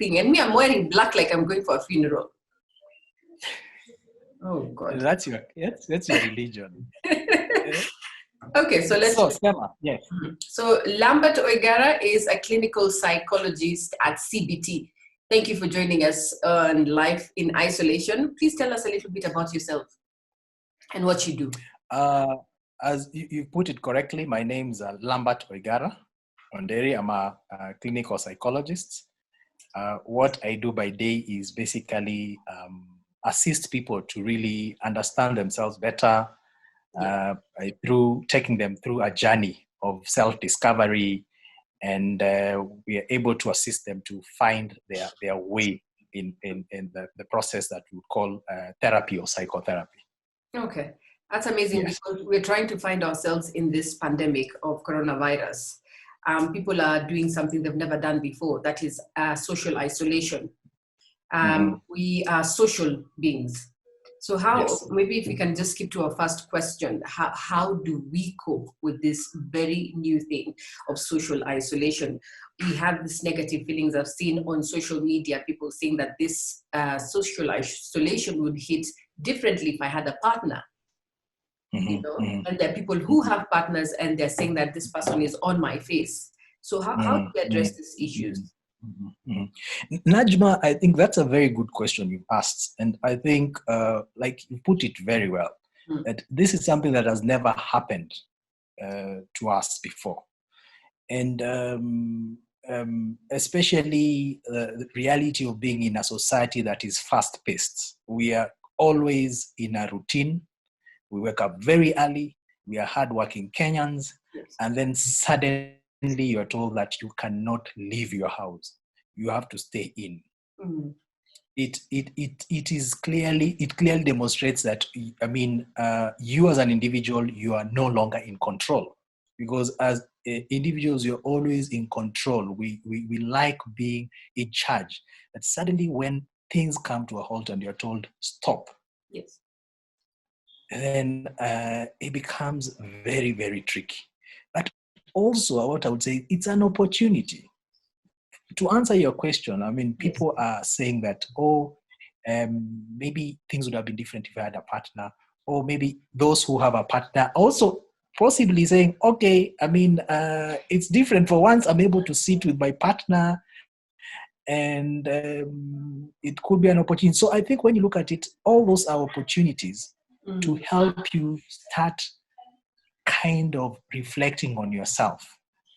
thing. And me, I'm wearing black like I'm going for a funeral. Oh, God. That's your religion. Okay, so let's... So, Stella, yes. So Lambert Oigara is a clinical psychologist at CBT. Thank you for joining us on Life in Isolation. Please tell us a little bit about yourself and what you do. As you put it correctly, my name is Lambert Oigara Onderi. I'm a clinical psychologist. What I do by day is basically assist people to really understand themselves better through taking them through a journey of self-discovery, and we are able to assist them to find their way in the process that we call therapy or psychotherapy. Okay, that's amazing. Yes. Because we're trying to find ourselves in this pandemic of coronavirus. People are doing something they've never done before. That is social isolation. We are social beings. So maybe if we can just skip to our first question, how do we cope with this very new thing of social isolation? We have this negative feelings I've seen on social media, people saying that this social isolation would hit differently if I had a partner. You know? And there are people who have partners and they're saying that this person is on my face. So how do we address these issues? Najma, I think that's a very good question you've asked. And I think, like you put it very well, that this is something that has never happened to us before. And especially the reality of being in a society that is fast-paced. We are always in a routine. We wake up very early. We are hardworking Kenyans. Yes. And then suddenly you're told that you cannot leave your house. You have to stay in. It clearly demonstrates that, I mean, you as an individual, you are no longer in control, because as individuals, you're always in control. We like being in charge. But suddenly when things come to a halt and you're told stop, yes, then it becomes very, very tricky. But also, what I would say, it's an opportunity. To answer your question, I mean, people are saying that, maybe things would have been different if I had a partner, or maybe those who have a partner also possibly saying, okay, I mean, it's different. For once, I'm able to sit with my partner, and it could be an opportunity. So I think when you look at it, all those are opportunities to help you start kind of reflecting on yourself.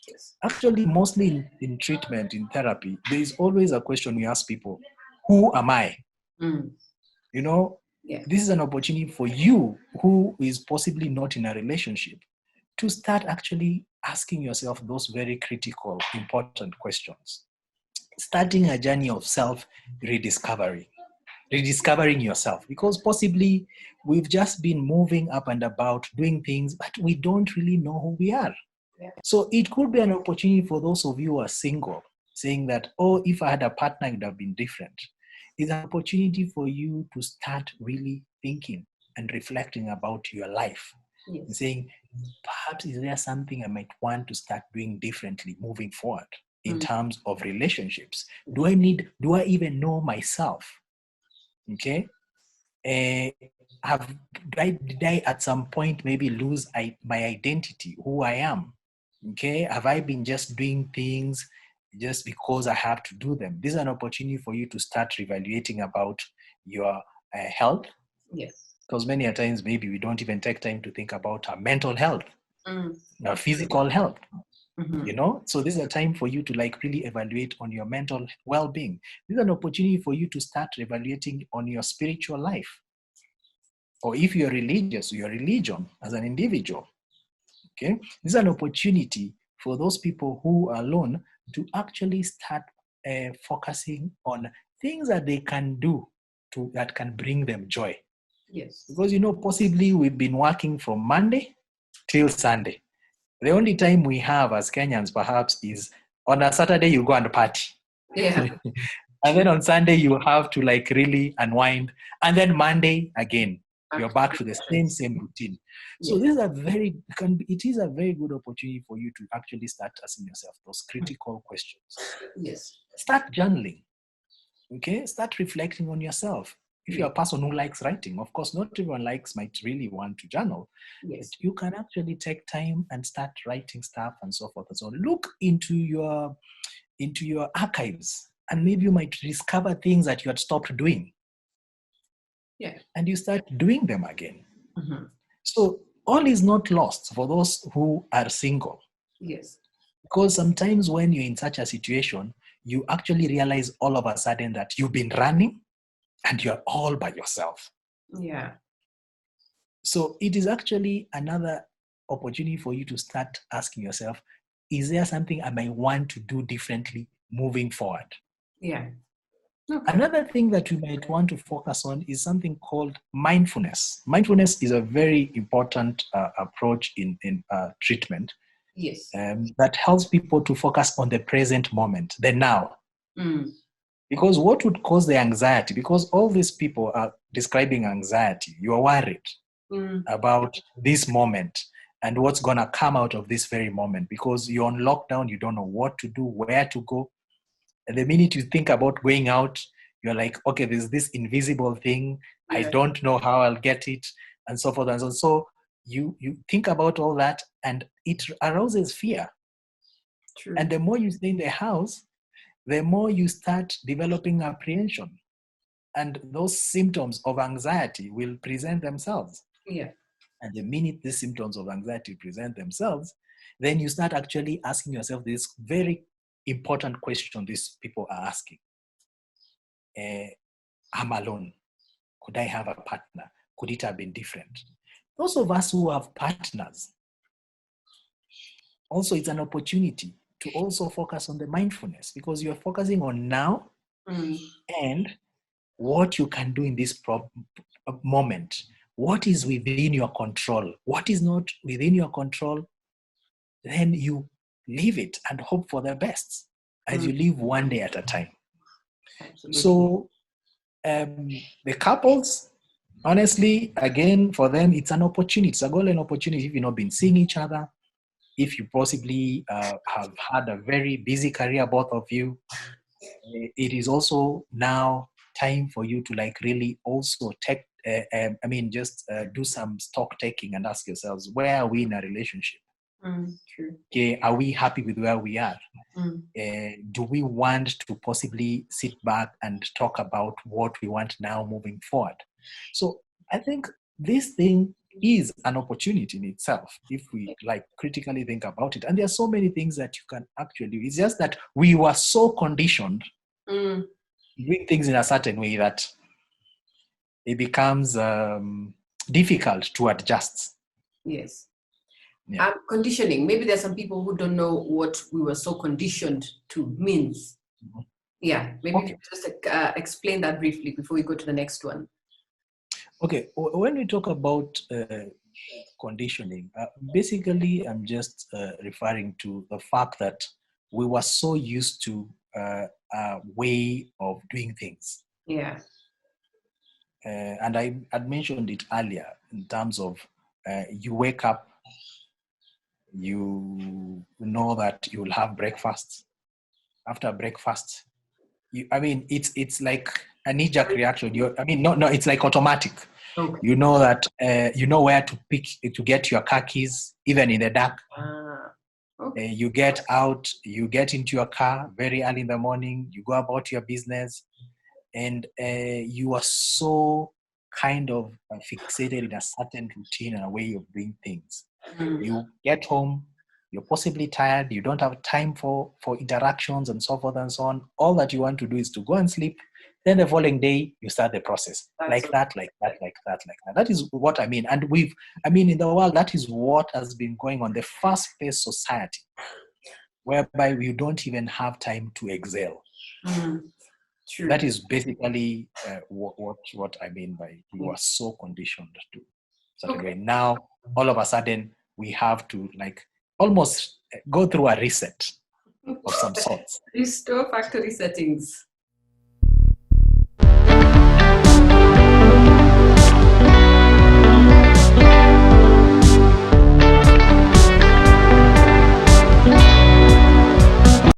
Yes. Actually, mostly in treatment, in therapy, there is always a question we ask people: who am I? You know, this is an opportunity for you who is possibly not in a relationship to start actually asking yourself those very critical, important questions. Starting a journey of self-rediscovery, rediscovering yourself, because possibly we've just been moving up and about doing things, but we don't really know who we are. So it could be an opportunity for those of you who are single, saying that, oh, if I had a partner, it would have been different. It's an opportunity for you to start really thinking and reflecting about your life. Yes. And saying, perhaps is there something I might want to start doing differently moving forward in terms of relationships? Do I even know myself? Okay. Did I at some point maybe lose my identity, who I am? Okay, have I been just doing things just because I have to do them? This is an opportunity for you to start reevaluating about your health. Yes. Because many a times maybe we don't even take time to think about our mental health, our physical health. You know, so this is a time for you to like really evaluate on your mental well-being. This is an opportunity for you to start evaluating on your spiritual life. Or if you're religious, your religion as an individual. Okay, this is an opportunity for those people who are alone to actually start focusing on things that they can do that can bring them joy. Yes. Because, you know, possibly we've been working from Monday till Sunday. The only time we have as Kenyans perhaps is on a Saturday you go and party. Yeah. And then on Sunday you have to like really unwind. And then Monday again, you're back to the same routine. So this is it is a very good opportunity for you to actually start asking yourself those critical questions. Yes. Start journaling. Okay, start reflecting on yourself. If you're a person who likes writing, of course, not everyone might really want to journal. But you can actually take time and start writing stuff and so forth and so on. Look into your archives, and maybe you might discover things that you had stopped doing. Yeah. And you start doing them again. Mm-hmm. So all is not lost for those who are single. Yes. Because sometimes when you're in such a situation, you actually realize all of a sudden that you've been running and you're all by yourself. Yeah. So it is actually another opportunity for you to start asking yourself, is there something I might want to do differently moving forward? Yeah. Okay. Another thing that we might want to focus on is something called mindfulness. Mindfulness is a very important approach in treatment. Yes. That helps people to focus on the present moment, the now. Because what would cause the anxiety? Because all these people are describing anxiety. You are worried about this moment and what's going to come out of this very moment. Because you're on lockdown, you don't know what to do, where to go. And the minute you think about going out, you're like, okay, there's this invisible thing. Yeah. I don't know how I'll get it, and so forth and so on. So you think about all that, and it arouses fear. True. And the more you stay in the house, the more you start developing apprehension. And those symptoms of anxiety will present themselves. Yeah. And the minute these symptoms of anxiety present themselves, then you start actually asking yourself this very important question these people are asking. I'm alone. Could I have a partner? Could it have been different? Those of us who have partners, also it's an opportunity to also focus on the mindfulness, because you're focusing on now and what you can do in this moment. What is within your control? What is not within your control? Then you leave it and hope for the best as you live one day at a time. Absolutely. So the couples, honestly, again, for them, it's an opportunity. It's a golden opportunity. If you've not been seeing each other, if you possibly have had a very busy career, both of you, it is also now time for you to really also take, do some stock taking and ask yourselves, where are we in a relationship? True. Okay, are we happy with where we are? Do we want to possibly sit back and talk about what we want now moving forward? So I think this thing is an opportunity in itself if we critically think about it. And there are so many things that you can actually do. It's just that we were so conditioned doing things in a certain way that it becomes difficult to adjust. Yes. Yeah. Conditioning. Maybe there's some people who don't know what we were so conditioned to means. Yeah, maybe just explain that briefly before we go to the next one. Okay, when we talk about conditioning, basically I'm just referring to the fact that we were so used to a way of doing things. Yeah. And I had mentioned it earlier in terms of you wake up, you know that you will have breakfast. After breakfast, it's like a knee-jerk reaction. It's like automatic. Okay. You know that you know where to get your car keys, even in the dark. Okay. You get out, you get into your car very early in the morning, you go about your business, and you are so kind of fixated in a certain routine and a way of doing things. You get home, you're possibly tired, you don't have time for interactions and so forth and so on. All that you want to do is to go and sleep. Then the following day, you start the process. Like that. That is what I mean. And in the world, that is what has been going on. The fast-paced society, whereby we don't even have time to exhale. True. That is basically what I mean by we were so conditioned to certain way. Now, all of a sudden, we have to almost go through a reset of some sorts. Restore factory settings.